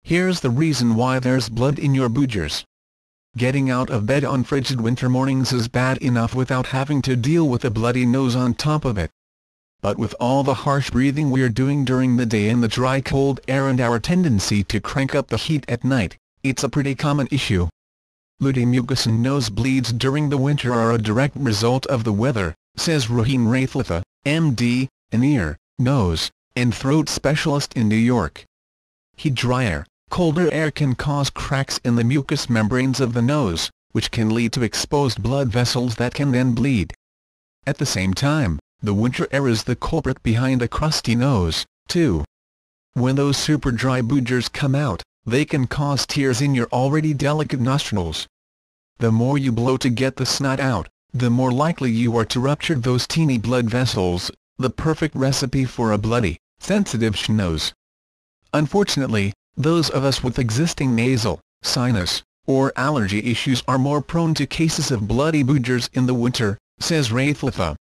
Here's the reason why there's blood in your boogers. Getting out of bed on frigid winter mornings is bad enough without having to deal with a bloody nose on top of it. But with all the harsh breathing we're doing during the day and the dry cold air and our tendency to crank up the heat at night, it's a pretty common issue. Bloody mucus and nosebleeds during the winter are a direct result of the weather, says Raheen Raithatha, MD, an ear, nose, and throat specialist in New York. Drier, colder air can cause cracks in the mucous membranes of the nose, which can lead to exposed blood vessels that can then bleed. At the same time, the winter air is the culprit behind a crusty nose, too. When those super dry boogers come out, they can cause tears in your already delicate nostrils. The more you blow to get the snot out, the more likely you are to rupture those teeny blood vessels, the perfect recipe for a bloody, sensitive schnoz. Unfortunately, those of us with existing nasal, sinus, or allergy issues are more prone to cases of bloody boogers in the winter, says Raithatha.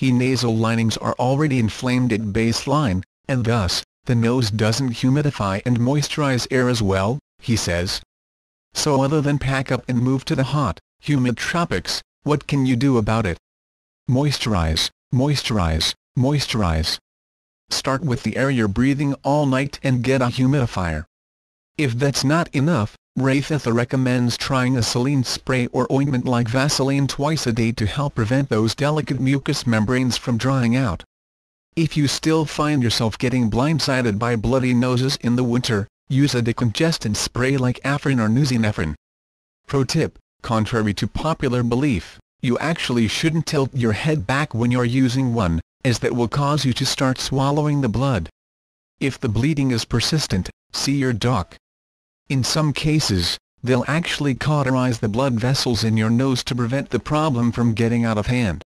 Nasal linings are already inflamed at baseline, and thus, the nose doesn't humidify and moisturize air as well, he says. So other than pack up and move to the hot, humid tropics, what can you do about it? Moisturize, moisturize, moisturize. Start with the air you're breathing all night and get a humidifier. If that's not enough, Raithatha recommends trying a saline spray or ointment like Vaseline twice a day to help prevent those delicate mucous membranes from drying out. If you still find yourself getting blindsided by bloody noses in the winter, use a decongestant spray like Afrin or Nusinephrin. Pro tip: contrary to popular belief, you actually shouldn't tilt your head back when you're using one, as that will cause you to start swallowing the blood. If the bleeding is persistent, see your doc. In some cases, they'll actually cauterize the blood vessels in your nose to prevent the problem from getting out of hand.